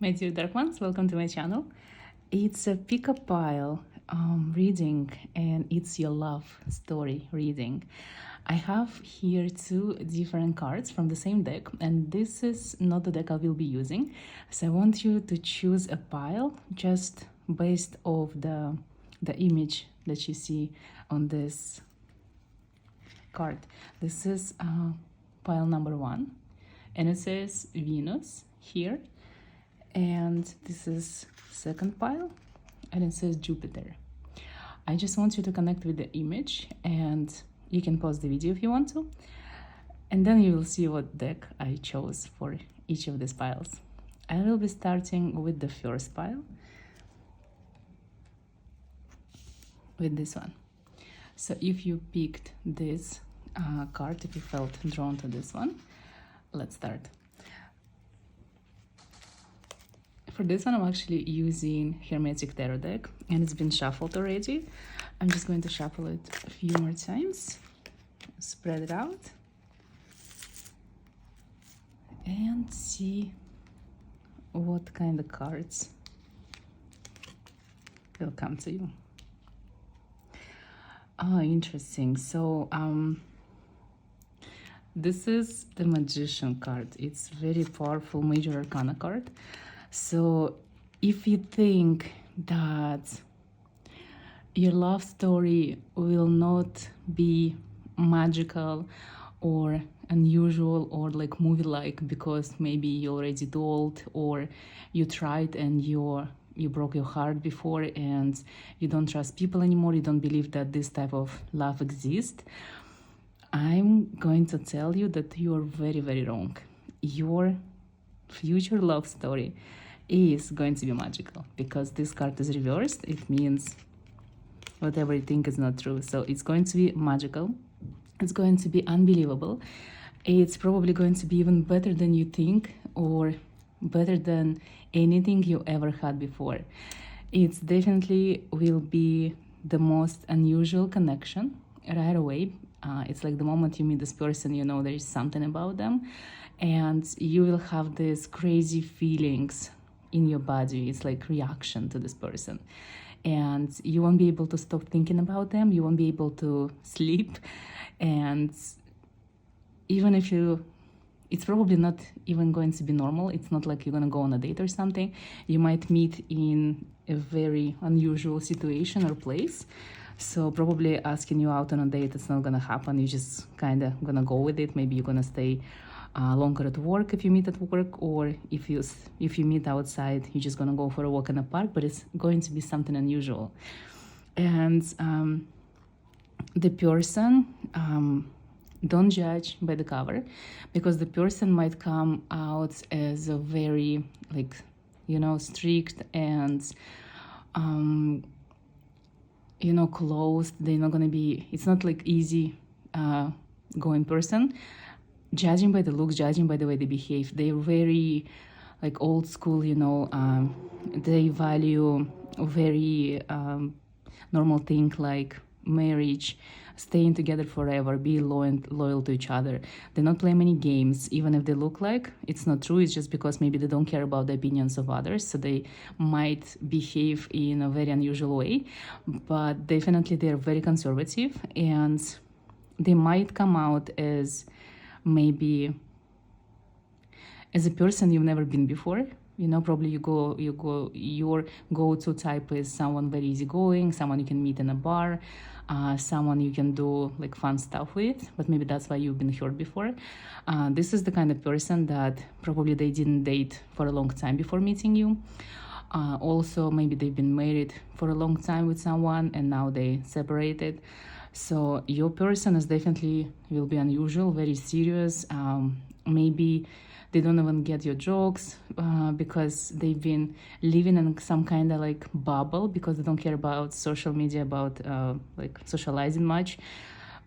My dear dark ones, welcome to my channel. It's a pick a pile reading, and it's your love story reading. I have here two different cards from the same deck, and this is not the deck I will be using. So I want you to choose a pile just based off the image that you see on this card. This is pile number one, and it says Venus here, and this is second pile, and it says Jupiter. I just want you to connect with the image, and you can pause the video if you want to, and then you will see what deck I chose for each of these piles. I will be starting with the first pile, with this one. So if you picked this card, if you felt drawn to this one, let's start. For this one, I'm actually using Hermetic Tarot deck, and it's been shuffled already. I'm just going to shuffle it a few more times, spread it out, and see what kind of cards will come to you. Oh, interesting. So this is the Magician card. It's very powerful Major Arcana card. So if you think that your love story will not be magical or unusual or like movie-like because maybe you're already too old, or you tried and you broke your heart before and you don't trust people anymore, you don't believe that this type of love exists, I'm going to tell you that you are very, very wrong. Your future love story is going to be magical, because this card is reversed. It means whatever you think is not true. So it's going to be magical. It's going to be unbelievable. It's probably going to be even better than you think, or better than anything you ever had before. It's definitely will be the most unusual connection right away. It's like the moment you meet this person, you know there is something about them, and you will have these crazy feelings in your body. It's like reaction to this person, and you won't be able to stop thinking about them. You won't be able to sleep, and even if it's probably not even going to be normal. It's not like you're gonna go on a date or something. You might meet in a very unusual situation or place. So probably asking you out on a date, it's not gonna happen. You're just kind of gonna go with it. Maybe you're gonna stay longer at work if you meet at work, or if you meet outside, you're just gonna go for a walk in the park. But it's going to be something unusual. And the person, don't judge by the cover, because the person might come out as a very, like, strict and closed. They're not gonna be, it's not like easy going person. Judging by the looks, judging by the way they behave, they're very like old school, they value very normal thing like marriage, staying together forever, be loyal to each other. They not play many games, even if they look like it's not true. It's just because maybe they don't care about the opinions of others, so they might behave in a very unusual way. But definitely they're very conservative, and they might come out as maybe as a person you've never been before. Probably your go-to type is someone very easygoing, someone you can meet in a bar, someone you can do like fun stuff with, but maybe that's why you've been hurt before. This is the kind of person that probably they didn't date for a long time before meeting you. Also, maybe they've been married for a long time with someone and now they separated. So your person is definitely will be unusual, very serious. Maybe they don't even get your jokes because they've been living in some kind of like bubble, because they don't care about social media, about like socializing much.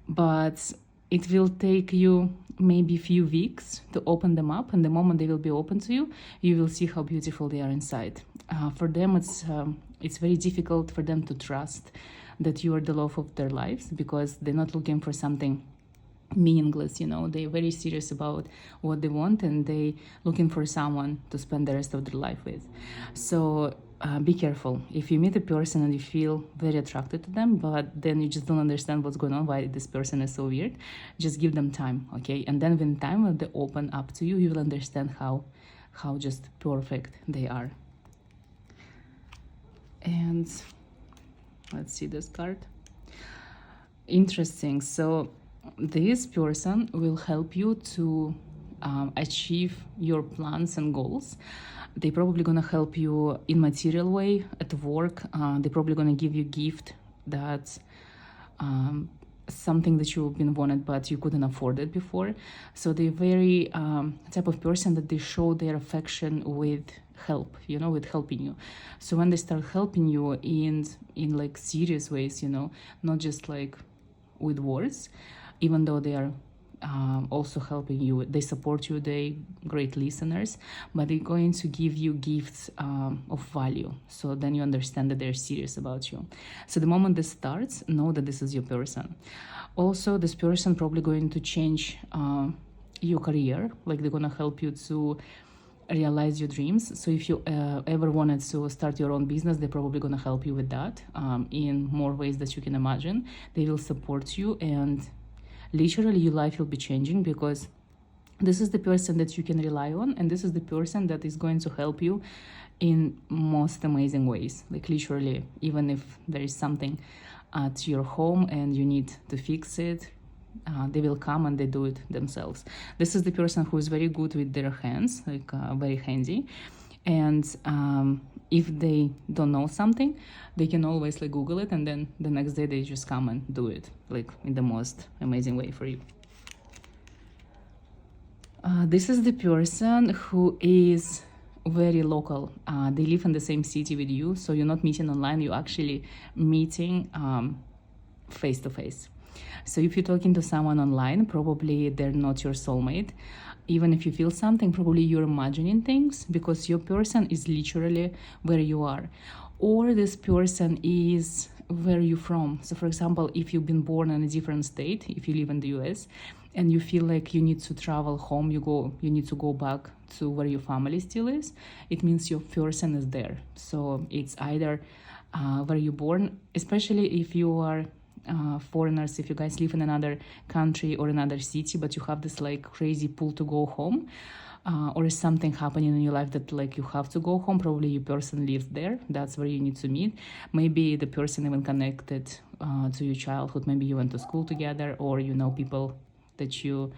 But it will take you maybe a few weeks to open them up, and the moment they will be open to you, you will see how beautiful they are inside. For them, it's very difficult for them to trust that you are the love of their lives, because they're not looking for something meaningless, you know. They're very serious about what they want, and they looking for someone to spend the rest of their life with. So be careful if you meet a person and you feel very attracted to them, but then you just don't understand what's going on, why this person is so weird. Just give them time, okay? And then when they open up to you, you will understand how just perfect they are. And let's see this card. Interesting. So this person will help you to achieve your plans and goals. They're probably gonna help you in material way at work. They're probably gonna give you gift that's something that you've been wanted but you couldn't afford it before. So they're very type of person that they show their affection with help, you know, with helping you. So when they start helping you in like serious ways, you know, not just like with words, even though they are also helping you, they support you, they great listeners, but they're going to give you gifts of value. So then you understand that they're serious about you. So the moment this starts, know that this is your person. Also, this person probably going to change your career, like they're gonna help you to realize your dreams. So if you ever wanted to start your own business, they're probably going to help you with that in more ways that you can imagine. They will support you, and literally your life will be changing, because this is the person that you can rely on, and this is the person that is going to help you in most amazing ways. Like literally, even if there is something at your home and you need to fix it, they will come and they do it themselves. This is the person who is very good with their hands, like very handy. And if they don't know something, they can always like Google it, and then the next day they just come and do it, like in the most amazing way for you. This is the person who is very local. They live in the same city with you, so you're not meeting online, you're actually meeting face to face. So if you're talking to someone online, probably they're not your soulmate. Even if you feel something, probably you're imagining things, because your person is literally where you are. Or this person is where you're from. So for example, if you've been born in a different state, if you live in the US, and you feel like you need to travel home, you need to go back to where your family still is, it means your person is there. So it's either where you're born, especially if you are foreigners, if you guys live in another country or another city, but you have this like crazy pull to go home, or is something happening in your life that like you have to go home, probably your person lives there. That's where you need to meet. Maybe the person even connected to your childhood. Maybe you went to school together, or you know people that you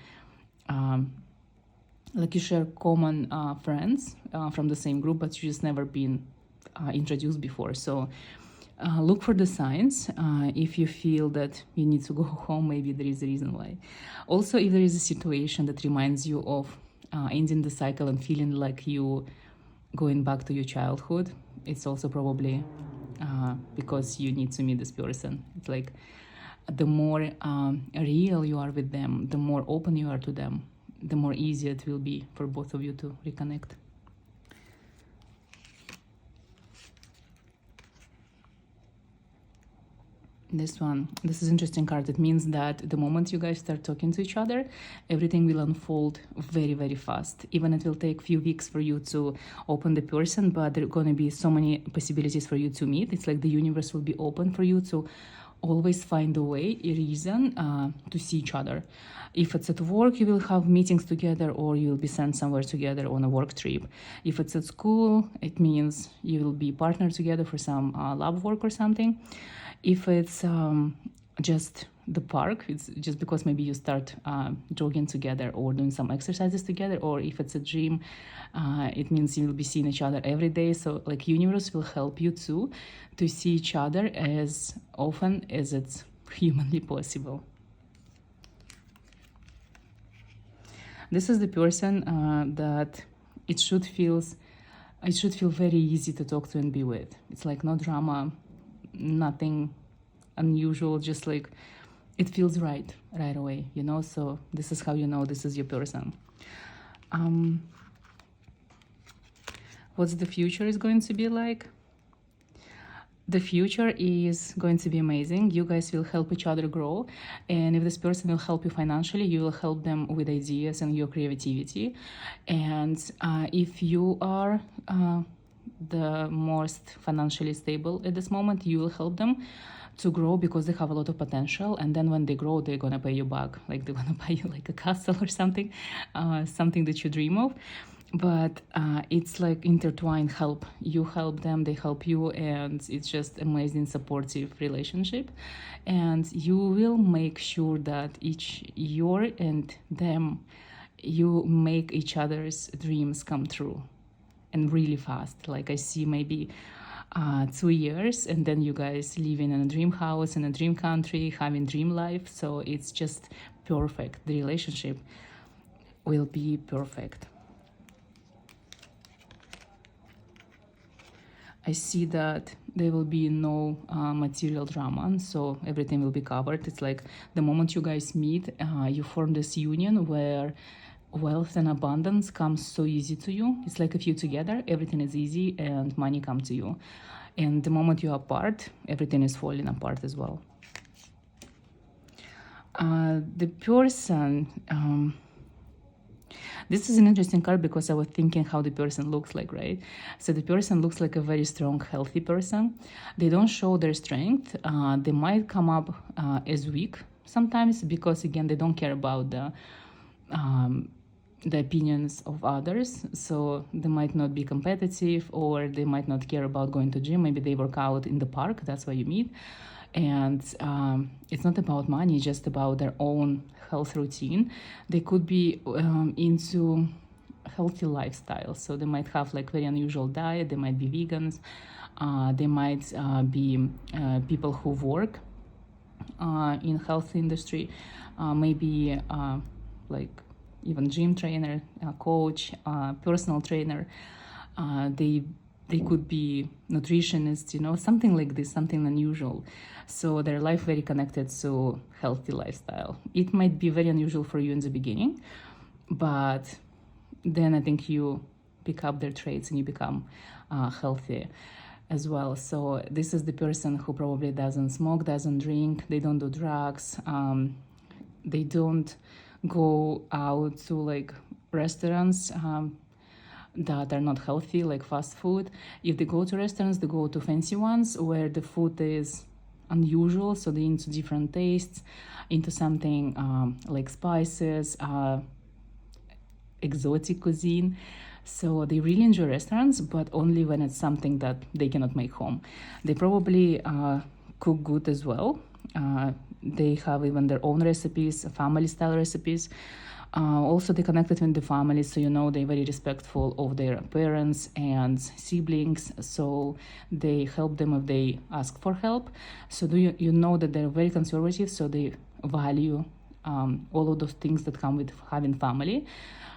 like you share common friends from the same group, but you just never been introduced before. So look for the signs. If you feel that you need to go home, maybe there is a reason why. Also, if there is a situation that reminds you of ending the cycle and feeling like you going back to your childhood, it's also probably because you need to meet this person. It's like the more real you are with them, the more open you are to them, the more easier it will be for both of you to reconnect. This is interesting card. It means that the moment you guys start talking to each other, everything will unfold very, very fast. Even it will take a few weeks for you to open the person, but there are going to be so many possibilities for you to meet. It's like the universe will be open for you to always find a way, a reason to see each other. If it's at work, you will have meetings together, or you will be sent somewhere together on a work trip. If it's at school, it means you will be partnered together for some lab work or something. If it's just the park, it's just because maybe you start jogging together or doing some exercises together. Or if it's a gym, it means you will be seeing each other every day. So like universe will help you too to see each other as often as it's humanly possible. This is the person that it should feel very easy to talk to and be with. It's like no drama, nothing unusual, just like it feels right away, you know. So this is how you know this is your person. What's the future is going to be like? The future is going to be amazing. You guys will help each other grow. And if this person will help you financially, you will help them with ideas and your creativity. And if you are the most financially stable at this moment, you will help them to grow because they have a lot of potential. And then when they grow, they're gonna pay you back. Like they're gonna buy you like a castle or something, something that you dream of. But it's like intertwined help. You help them, they help you, and it's just amazing supportive relationship. And you will make sure that each your and them, you make each other's dreams come true, and really fast. Like I see maybe 2 years, and then you guys living in a dream house in a dream country, having dream life. So it's just perfect. The relationship will be perfect. I see that there will be no material drama, so everything will be covered. It's like the moment you guys meet, you form this union where wealth and abundance comes so easy to you. It's like if you together, everything is easy and money comes to you. And the moment you are apart, everything is falling apart as well. The person... this is an interesting card because I was thinking how the person looks like, right? So the person looks like a very strong, healthy person. They don't show their strength. They might come up as weak sometimes because, again, they don't care about the opinions of others. So they might not be competitive, or they might not care about going to gym. Maybe they work out in the park. That's why you meet. And it's not about money, just about their own health routine. They could be into healthy lifestyle, so they might have like very unusual diet. They might be vegans. They might be people who work in health industry, maybe like even gym trainer, coach, personal trainer. They could be nutritionists, you know, something like this, something unusual. So their life very connected to healthy lifestyle. It might be very unusual for you in the beginning, but then I think you pick up their traits and you become healthy as well. So this is the person who probably doesn't smoke, doesn't drink, they don't do drugs, they don't go out to like restaurants that are not healthy, like fast food. If they go to restaurants, they go to fancy ones where the food is unusual, so they're into different tastes, into something like spices, exotic cuisine. So they really enjoy restaurants, but only when it's something that they cannot make home. They probably cook good as well. They have even their own recipes, family style recipes. Also, they connected with the family, so you know they're very respectful of their parents and siblings, so they help them if they ask for help. So you know that they're very conservative, so they value all of those things that come with having family.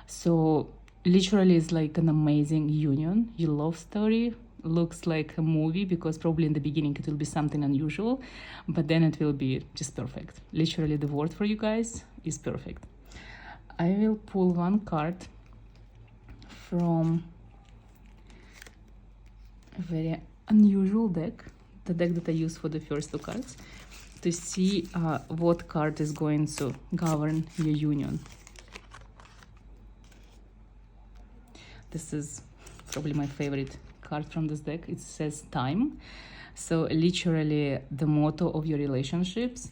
So literally it's like an amazing union. Your love story looks like a movie because probably in the beginning it will be something unusual, but then it will be just perfect. Literally the word for you guys is perfect. I will pull one card from a very unusual deck, the deck that I used for the first 2 cards, to see what card is going to govern your union. This is probably my favorite card from this deck. It says time. So literally the motto of your relationships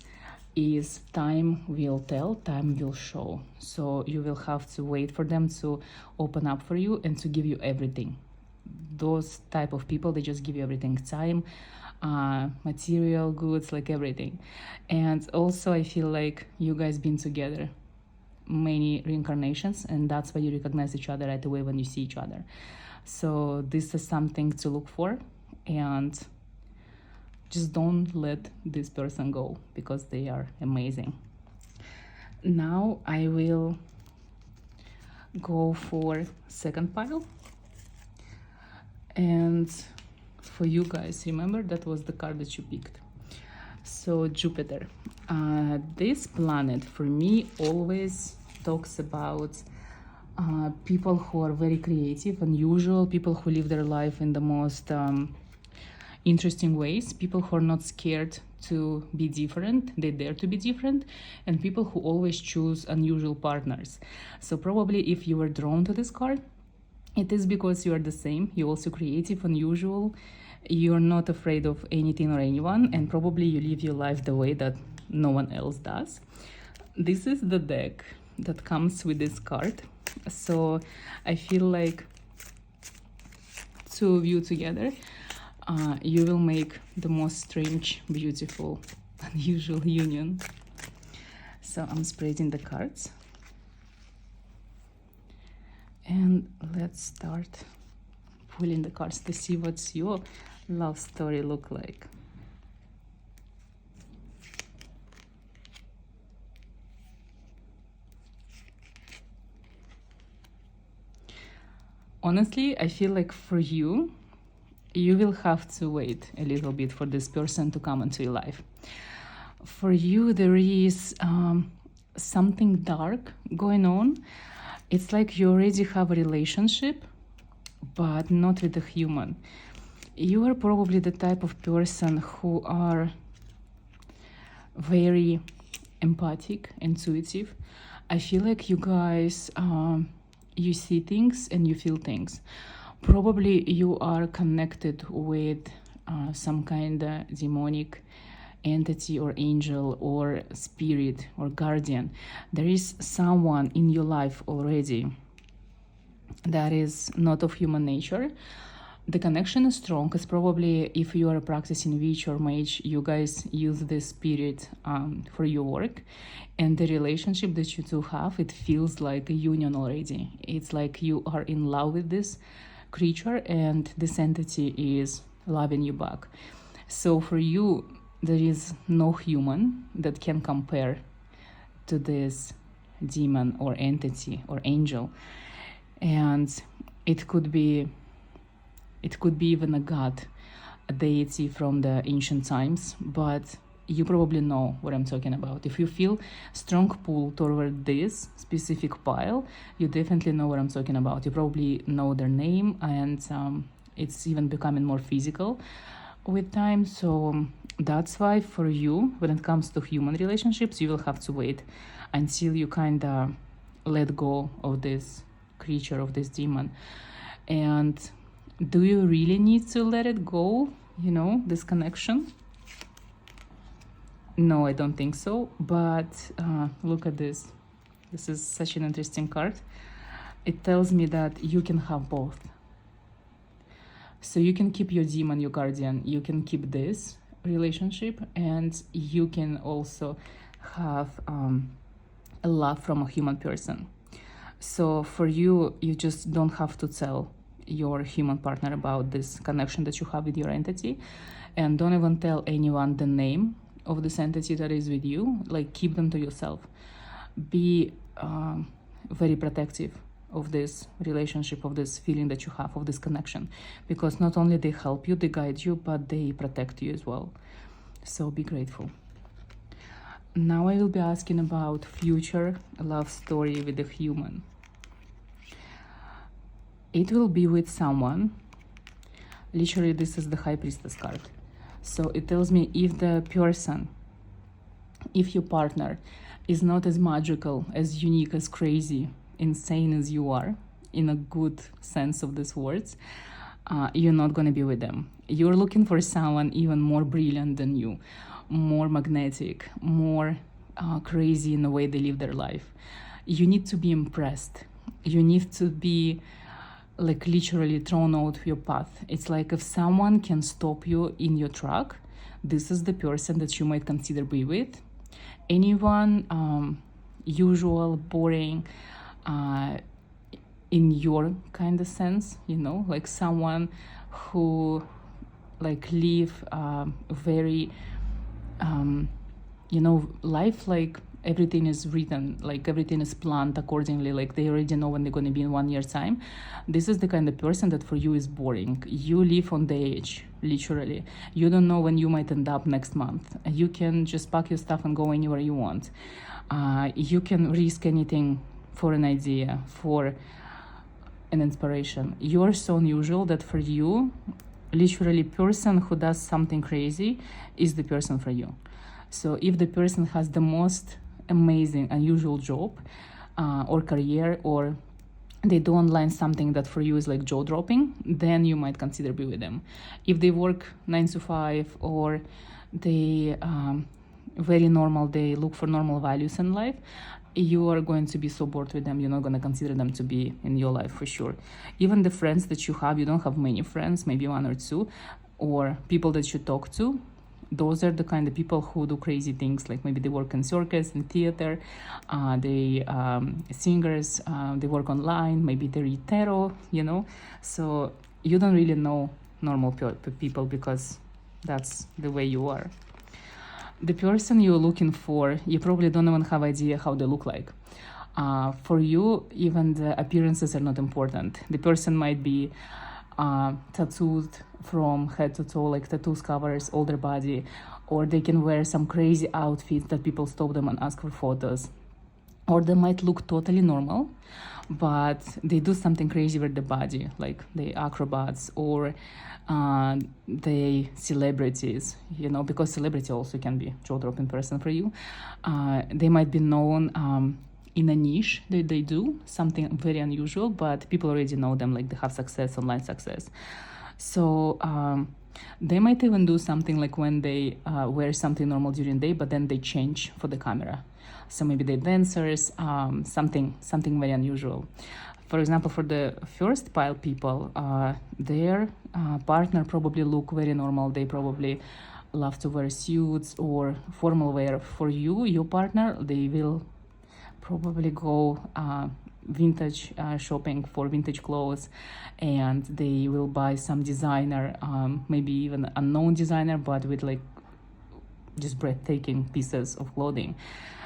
is time will tell, time will show. So you will have to wait for them to open up for you and to give you everything. Those type of people, they just give you everything: time, material goods, like everything. And also I feel like you guys been together many reincarnations, and that's why you recognize each other right away when you see each other. So this is something to look for, and just don't let this person go because they are amazing. Now I will go for second pile. And for you guys, remember that was the card that you picked. So Jupiter, this planet for me always talks about people who are very creative, unusual, people who live their life in the most interesting ways, people who are not scared to be different, they dare to be different, and people who always choose unusual partners. So probably if you were drawn to this card, it is because you are the same, you're also creative, unusual, you're not afraid of anything or anyone, and probably you live your life the way that no one else does. This is the deck that comes with this card. So I feel like two of you together, you will make the most strange, beautiful, unusual union. So I'm spreading the cards. And let's start pulling the cards to see what's your love story look like. Honestly, I feel like for you, you will have to wait a little bit for this person to come into your life. For you, there is something dark going on. It's like you already have a relationship, but not with a human. You are probably the type of person who are very empathic, intuitive. I feel like you guys, you see things and you feel things. Probably you are connected with some kind of demonic entity or angel or spirit or guardian. There is someone in your life already that is not of human nature. The connection is strong because probably if you are a practicing witch or mage, you guys use this spirit for your work, and the relationship that you two have, it feels like a union already. It's like you are in love with this creature and this entity is loving you back. So for you, there is no human that can compare to this demon or entity or angel. And it could be even a god, a deity from the ancient times, but you probably know what I'm talking about. If you feel strong pull toward this specific pile, you definitely know what I'm talking about. You probably know their name, and it's even becoming more physical with time. So that's why for you, when it comes to human relationships, you will have to wait until you kind of let go of this creature, of this demon. And do you really need to let it go, this connection? No, I don't think so. But look at this. This is such an interesting card. It tells me that you can have both. So you can keep your demon, your guardian, you can keep this relationship, and you can also have a love from a human person. So for you, you just don't have to tell your human partner about this connection that you have with your entity, and don't even tell anyone the name of this entity that is with you. Like, keep them to yourself. Be very protective of this relationship, of this feeling that you have, of this connection, because not only they help you, they guide you, but they protect you as well. So be grateful. Now I will be asking about future love story with a human. It will be with someone. Literally, this is the High Priestess card. So it tells me if the person, if your partner is not as magical, as unique, as crazy, insane as you are, in a good sense of these words, you're not going to be with them. You're looking for someone even more brilliant than you, more magnetic, more crazy in the way they live their life. You need to be impressed. You need to be like literally thrown out of your path. It's like if someone can stop you in your track, this is the person that you might consider be with. Anyone usual, boring, in your kind of sense, like someone who like live very life like everything is written, like everything is planned accordingly, like they already know when they're going to be in 1 year time. This is the kind of person that for you is boring. You live on the edge, literally. You don't know when you might end up next month. You can just pack your stuff and go anywhere you want. You can risk anything for an idea, for an inspiration. You are so unusual that for you, literally person who does something crazy is the person for you. So if the person has the most amazing, unusual job or career, or they do online something that for you is like jaw-dropping, then you might consider be with them. If they work 9 to 5, or they very normal, they look for normal values in life, you are going to be so bored with them, you're not going to consider them to be in your life for sure. Even the friends that you have, you don't have many friends, maybe one or two, or people that you talk to, those are the kind of people who do crazy things, like maybe they work in circus, in theater, they singers, they work online, maybe they read tarot, so you don't really know normal people, because that's the way you are. The person you're looking for, you probably don't even have idea how they look like. For you, even the appearances are not important. The person might be tattooed from head to toe, like tattoos covers all their body, or they can wear some crazy outfits that people stop them and ask for photos, or they might look totally normal, but they do something crazy with the body, like they acrobats, or they celebrities, because celebrity also can be jaw-dropping person for you. They might be known in a niche that they do something very unusual, but people already know them, like they have success, online success. So they might even do something like when they wear something normal during the day, but then they change for the camera. So maybe they're dancers, something very unusual. For example, for the first pile people, their partner probably look very normal. They probably love to wear suits or formal wear. For you, your partner, they will probably go vintage shopping for vintage clothes, and they will buy some designer, maybe even unknown designer, but with like just breathtaking pieces of clothing.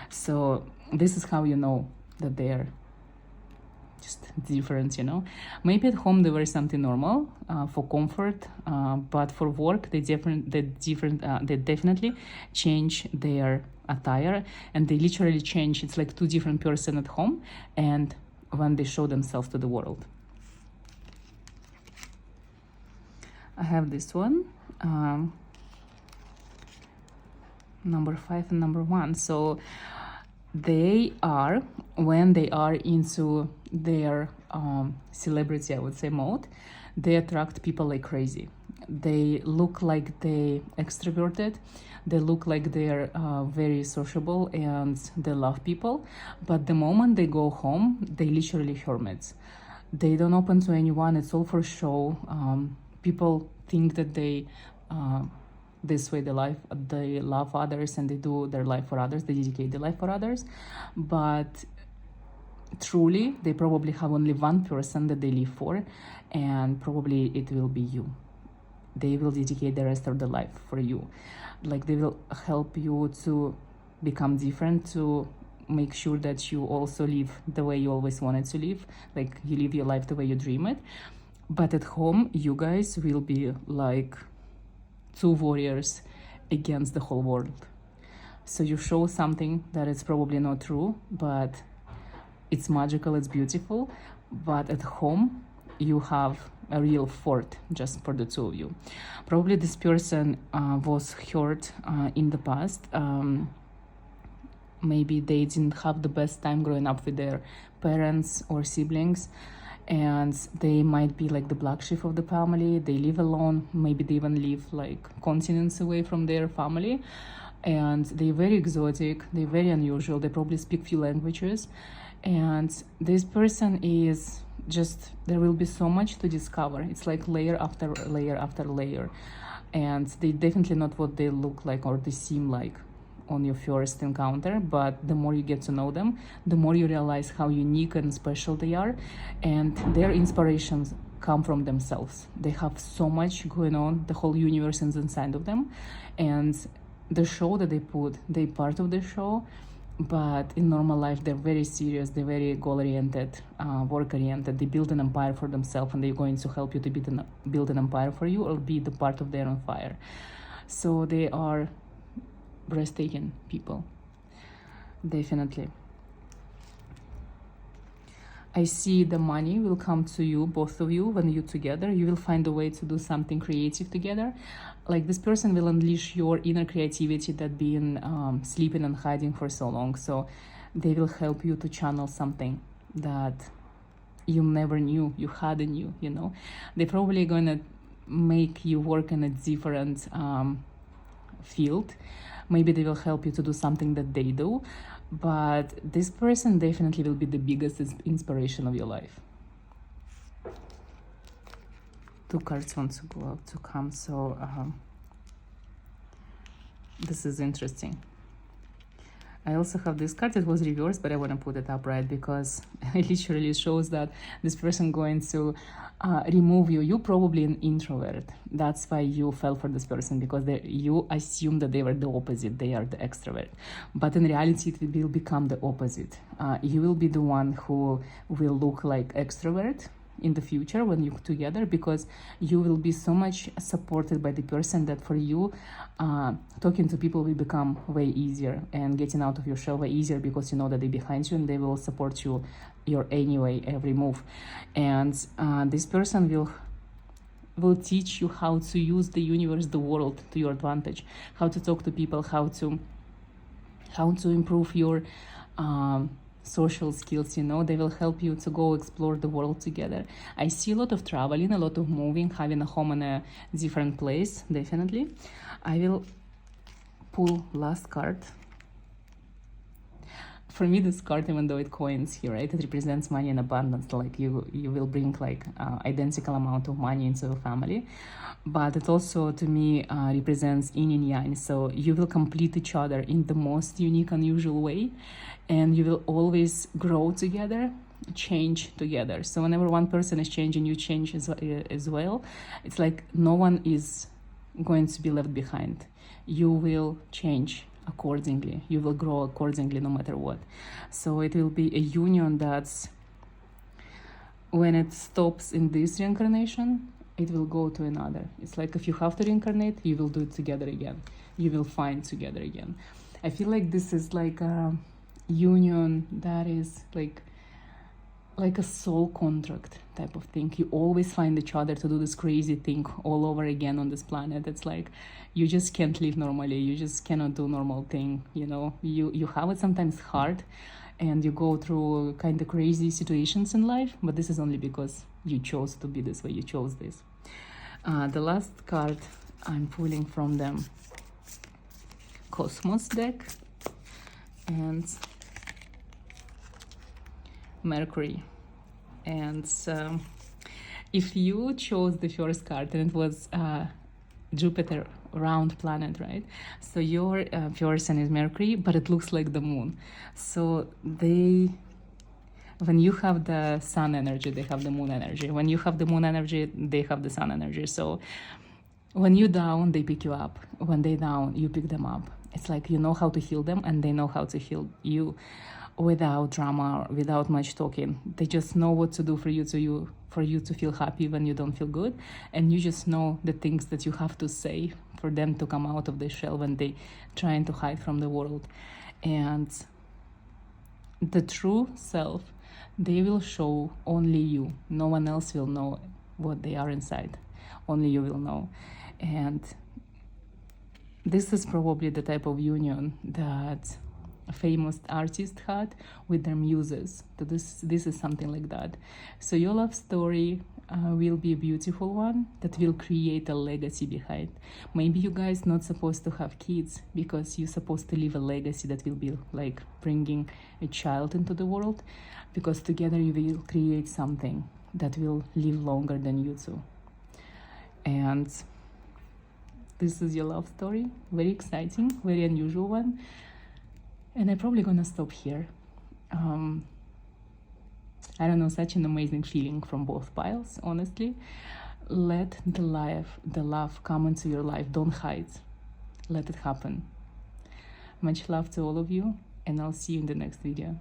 So this is how you know that they're just different. Maybe at home they wear something normal for comfort, but for work they definitely change their attire, and they literally change. It's like two different person at home and when they show themselves to the world. I have this one, number 5 and number 1. So they are, when they are into their celebrity, I would say, mode, they attract people like crazy. They look like they extroverted, they look like they're very sociable and they love people, but the moment they go home, they literally hermits. They don't open to anyone, it's all for show. People think that they this way they love others and they do their life for others, they dedicate their life for others, but truly they probably have only one person that they live for, and probably it will be you. They will dedicate the rest of their life for you. Like they will help you to become different, to make sure that you also live the way you always wanted to live, like you live your life the way you dream it. But at home, you guys will be like two warriors against the whole world. So you show something that is probably not true, but it's magical, it's beautiful. But at home, you have a real fort just for the two of you. Probably this person was hurt in the past. Maybe they didn't have the best time growing up with their parents or siblings, and they might be like the black sheep of the family. They live alone, maybe they even live like continents away from their family, and they're very exotic, they're very unusual, they probably speak few languages, and this person is just, there will be so much to discover. It's like layer after layer after layer, and they definitely not what they look like or they seem like on your first encounter, but the more you get to know them, the more you realize how unique and special they are, and their inspirations come from themselves. They have so much going on, the whole universe is inside of them, and the show that they put, they're part of the show, but in normal life they're very serious, they're very goal-oriented, work-oriented. They build an empire for themselves, and they're going to help you to build an empire for you, or be the part of their own fire. So they are breathtaking people, definitely. I see the money will come to you, both of you, when you're together. You will find a way to do something creative together. Like this person will unleash your inner creativity that been sleeping and hiding for so long. So they will help you to channel something that you never knew you had in you, you know. They're probably gonna make you work in a different field. Maybe they will help you to do something that they do. But this person definitely will be the biggest inspiration of your life. Two cards want to go out to come, so this is interesting. I also have this card. It was reversed, but I want to put it upright because it literally shows that this person going to remove you. You're probably an introvert. That's why you fell for this person, because you assume that they were the opposite. They are the extrovert. But in reality, it will become the opposite. You will be the one who will look like extrovert in the future when you're together, because you will be so much supported by the person that for you talking to people will become way easier, and getting out of your shell way easier, because you know that they're behind you and they will support you your anyway every move. And this person will teach you how to use the universe, the world, to your advantage, how to talk to people, how to improve your social skills, you know. They will help you to go explore the world together. I see a lot of traveling, a lot of moving, having a home in a different place, definitely. I will pull last card. For me, this card, even though it coins here, right, it represents money and abundance. Like you will bring like identical amount of money into the family. But it also, to me, represents yin and yang. So you will complete each other in the most unique, unusual way. And you will always grow together, change together. So whenever one person is changing, you change as well. It's like no one is going to be left behind. You will change accordingly. You will grow accordingly no matter what. So it will be a union that's, when it stops in this reincarnation, it will go to another. It's like if you have to reincarnate, you will do it together again. You will find together again. I feel like this is like a union that is like a soul contract type of thing. You always find each other to do this crazy thing all over again on this planet. It's like you just can't live normally. You just cannot do normal thing, you know. You have it sometimes hard, and you go through kind of crazy situations in life, but this is only because you chose to be this way. You chose this. The last card I'm pulling from the Cosmos deck, and Mercury. And if you chose the first card, and it was Jupiter, round planet, right? So your person is Mercury, but it looks like the moon. So when you have the sun energy, they have the moon energy. When you have the moon energy, they have the sun energy. So when you down, they pick you up. When they down, you pick them up. It's like you know how to heal them, and they know how to heal you, without drama, without much talking. They just know what to do for you to feel happy when you don't feel good, and you just know the things that you have to say for them to come out of the shell when they trying to hide from the world. And the true self, they will show only you. No one else will know what they are inside. Only you will know. And this is probably the type of union that a famous artist had with their muses. So this is something like that. So your love story will be a beautiful one that will create a legacy behind. Maybe you guys not supposed to have kids because you're supposed to leave a legacy that will be like bringing a child into the world, because together you will create something that will live longer than you two. And this is your love story. Very exciting, very unusual one. And I'm probably gonna stop here. I don't know, such an amazing feeling from both piles, honestly. Let the love come into your life. Don't hide. Let it happen. Much love to all of you, and I'll see you in the next video.